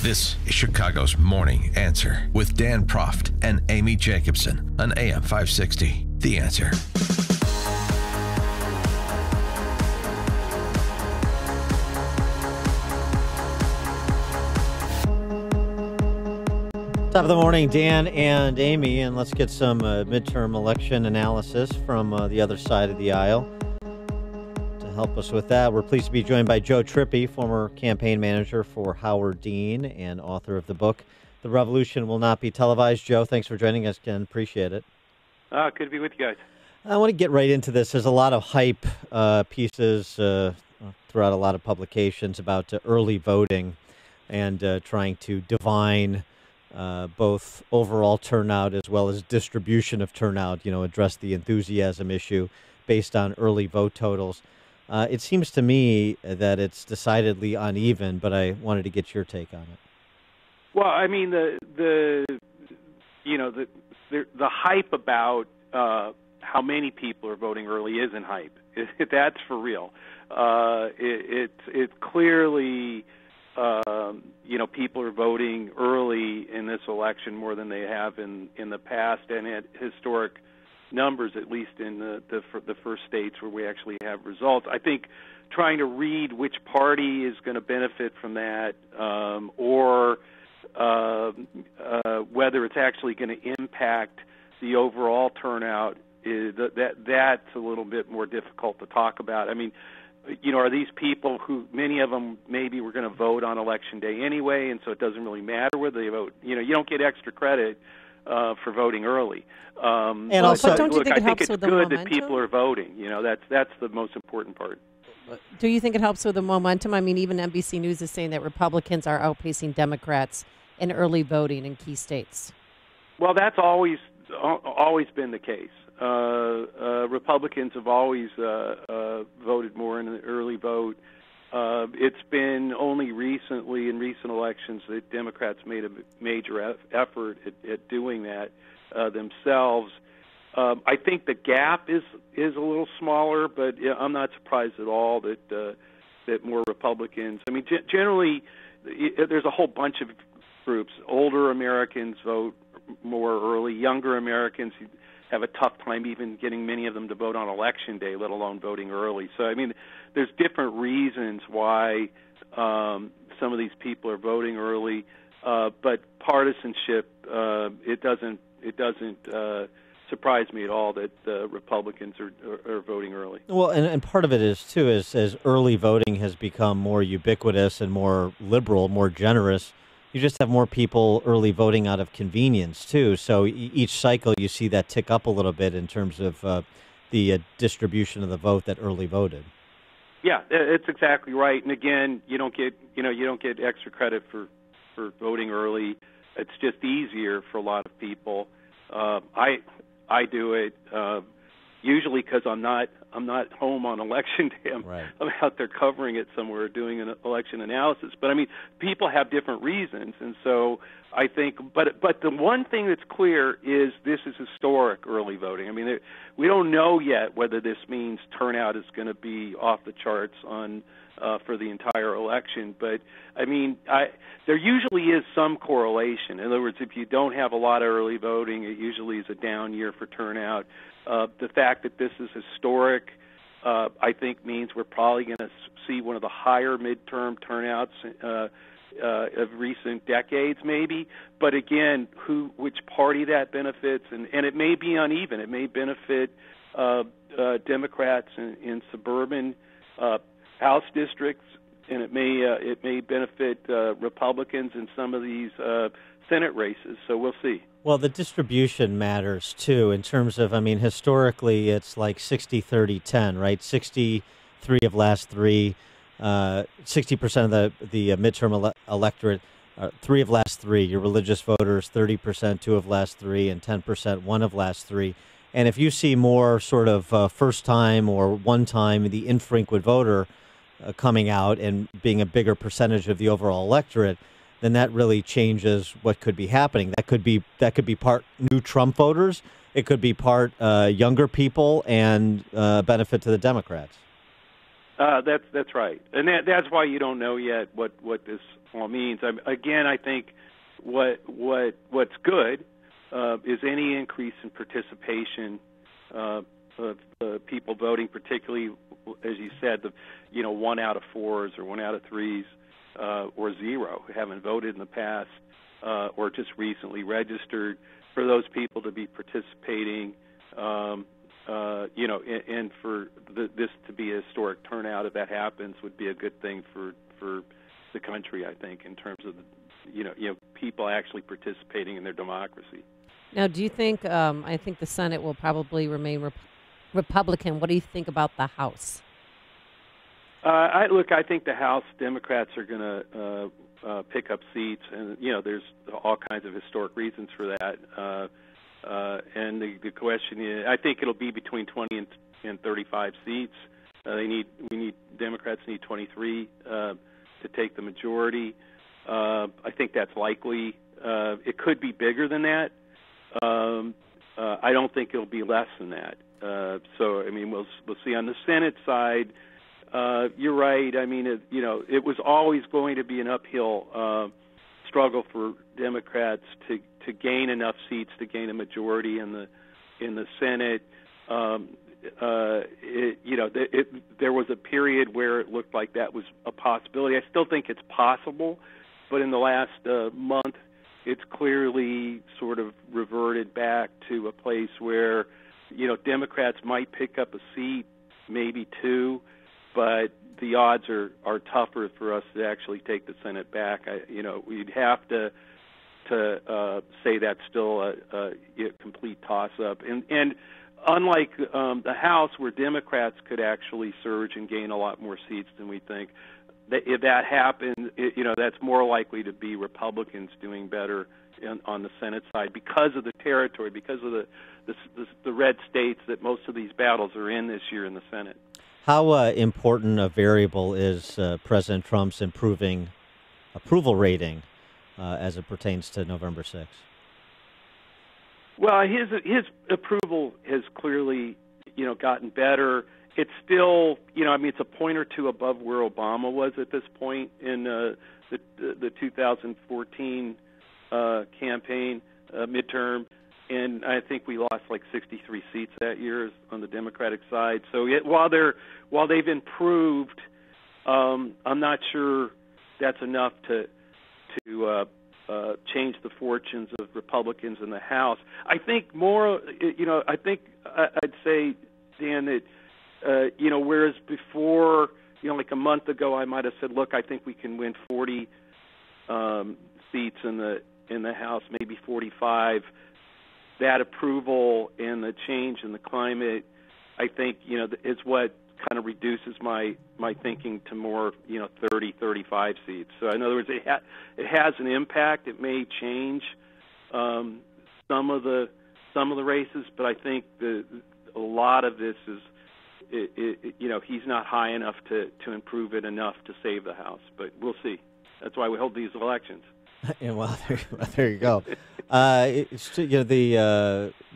This is Chicago's Morning Answer with Dan Proft and Amy Jacobson on AM 560. The Answer. Top of the morning, Dan and Amy, and let's get some midterm election analysis from the other side of the aisle. To help us with that, we're pleased to be joined by Joe Trippi, former campaign manager for Howard Dean and author of the book, The Revolution Will Not Be Televised. Joe, thanks for joining us again. Appreciate it. Good to be with you guys. I want to get right into this. There's a lot of hype pieces throughout a lot of publications about early voting and trying to divine both overall turnout as well as distribution of turnout, address the enthusiasm issue based on early vote totals. It seems to me that it's decidedly uneven, but I wanted to get your take on it. Well, I mean, the hype about how many people are voting early isn't hype. That's for real. It's clearly, people are voting early in this election more than they have in the past, and at historic numbers, at least in the first states where we actually have results. I think trying to read which party is going to benefit from that, or whether it's actually going to impact the overall turnout, that's a little bit more difficult to talk about. I mean, are these people who, many of them maybe were going to vote on Election Day anyway, and so it doesn't really matter whether they vote. You don't get extra credit for voting early. And also, don't you think it helps it's with the good momentum? that people are voting. That's the most important part. Do you think it helps with the momentum? I mean, even NBC News is saying that Republicans are outpacing Democrats in early voting in key states. Well, that's always been the case. Republicans have always voted more in the early vote. It's been only recently, in recent elections, that Democrats made a major effort at doing that themselves. I think the gap is a little smaller, but I'm not surprised at all that more Republicans. I mean, generally, there's a whole bunch of groups. Older Americans vote more early. Younger Americans have a tough time even getting many of them to vote on Election Day, let alone voting early. So, I mean, there's different reasons why some of these people are voting early, but partisanship, it doesn't surprise me at all that Republicans are voting early. Well, and part of it is, too, as early voting has become more ubiquitous and more liberal, more generous, you just have more people early voting out of convenience, too. So each cycle you see that tick up a little bit in terms of the distribution of the vote that early voted. Yeah, it's exactly right. And again, you don't get extra credit for voting early. It's just easier for a lot of people. I do it usually because I'm not home on Election Day. I'm out there covering it somewhere, doing an election analysis. But I mean, people have different reasons, and so I think. But the one thing that's clear is this is historic early voting. I mean, we don't know yet whether this means turnout is going to be off the charts for the entire election. But I mean, there usually is some correlation. In other words, if you don't have a lot of early voting, it usually is a down year for turnout. The fact that this is historic, I think, means we're probably going to see one of the higher midterm turnouts of recent decades, maybe. But again, which party that benefits, and it may be uneven. It may benefit Democrats in suburban House districts, and it may benefit Republicans in some of these Senate races. So we'll see. Well, the distribution matters, too, in terms of, I mean, historically, it's like 60-30-10, right? 63 of last three, 60% of the midterm electorate, 3 of last 3, your religious voters, 30%, 2 of last 3, and 10%, 1 of last 3. And if you see more sort of first time or one time, the infrequent voter coming out and being a bigger percentage of the overall electorate, then that really changes what could be happening. That could be part new Trump voters. It could be part younger people and benefit to the Democrats. That's right, and that's why you don't know yet what this all means. I think what's good is any increase in participation of people voting, particularly as you said, 1 out of 4s or 1 out of 3s or 0 who haven't voted in the past or just recently registered. For those people to be participating. And for this to be a historic turnout, if that happens, would be a good thing for the country, I think, in terms of people actually participating in their democracy. Now, do you think? I think the Senate will probably remain Republican. What do you think about the House? I think the House Democrats are going to pick up seats, and there's all kinds of historic reasons for that. And the question is, I think it'll be between 20 and 35 seats. Democrats need 23 to take the majority. I think that's likely. It could be bigger than that. I don't think it'll be less than that. We'll see. On the Senate side, you're right. It was always going to be an uphill struggle for Democrats to gain enough seats to gain a majority in the Senate. There was a period where it looked like that was a possibility. I still think it's possible, but in the last month, it's clearly sort of reverted back to a place where Democrats might pick up a seat, maybe 2, but the odds are tougher for us to actually take the Senate back. We'd have to say that's still a complete toss-up. And unlike the House, where Democrats could actually surge and gain a lot more seats than we think, if that happens, that's more likely to be Republicans doing better on the Senate side because of the territory, because of the red states that most of these battles are in this year in the Senate. How important a variable is President Trump's improving approval rating as it pertains to November 6th? Well, his approval has clearly, gotten better. It's still, it's a point or two above where Obama was at this point in the 2014 campaign midterm, and I think we lost like 63 seats that year on the Democratic side. So while they've improved, I'm not sure that's enough to change the fortunes of Republicans in the House. I think more, I'd say, Dan, that whereas before, like a month ago, I might have said, look, I think we can win 40 seats in the House, maybe 45. That approval and the change in the climate, I think, is what kind of reduces my thinking to more, 30, 35 seats. So in other words, it has an impact. It may change some of the races, but I think a lot of this is, he's not high enough to improve it enough to save the House. But we'll see. That's why we hold these elections. Yeah, well, there you go. The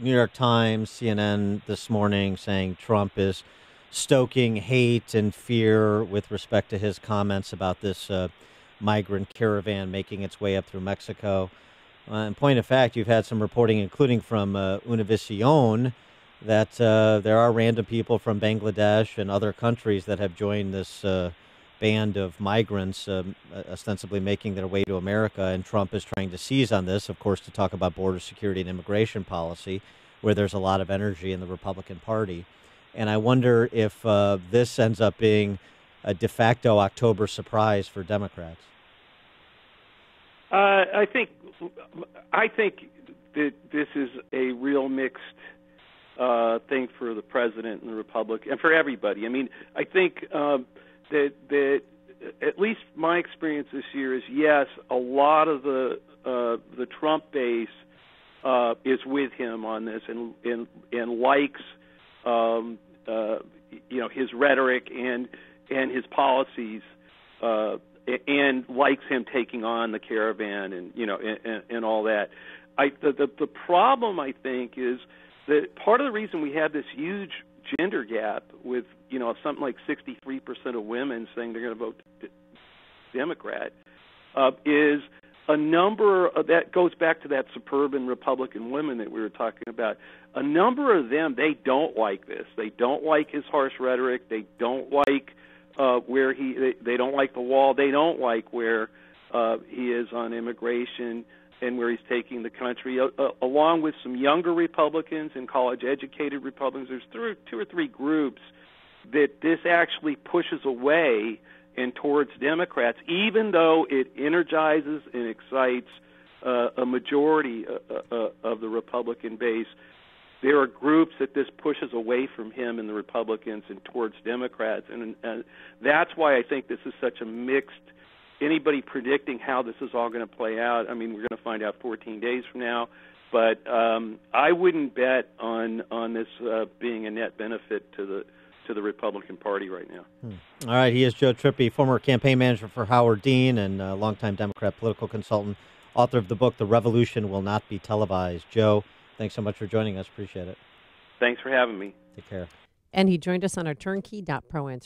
New York Times, CNN this morning saying Trump is stoking hate and fear with respect to his comments about this migrant caravan making its way up through Mexico. In point of fact, you've had some reporting, including from Univision, that there are random people from Bangladesh and other countries that have joined this band of migrants ostensibly making their way to America, and Trump is trying to seize on this, of course, to talk about border security and immigration policy, where there's a lot of energy in the Republican Party. And I wonder if this ends up being a de facto October surprise for Democrats. I think that this is a real mixed thing for the president and the Republican, and for everybody. I think that at least my experience this year is, yes, a lot of the Trump base is with him on this and likes his rhetoric and his policies and likes him taking on the caravan and all that. The problem, I think, is that part of the reason we had this huge gender gap with, something like 63% of women saying they're going to vote Democrat, is a number that goes back to that suburban Republican women that we were talking about. A number of them, they don't like this. They don't like his harsh rhetoric. They don't like they don't like the wall. They don't like where he is on immigration and where he's taking the country, along with some younger Republicans and college-educated Republicans. There's two or three groups that this actually pushes away and towards Democrats, even though it energizes and excites a majority of the Republican base. There are groups that this pushes away from him and the Republicans and towards Democrats, and that's why I think this is such a mixed. Anybody predicting how this is all going to play out, I mean, we're going to find out 14 days from now, but I wouldn't bet on this being a net benefit to the Republican Party right now. All right, he is Joe Trippi, former campaign manager for Howard Dean and longtime Democrat political consultant, author of the book The Revolution Will Not Be Televised. Joe, thanks so much for joining us. Appreciate it. Thanks for having me. Take care. And he joined us on our turnkey.pro answer.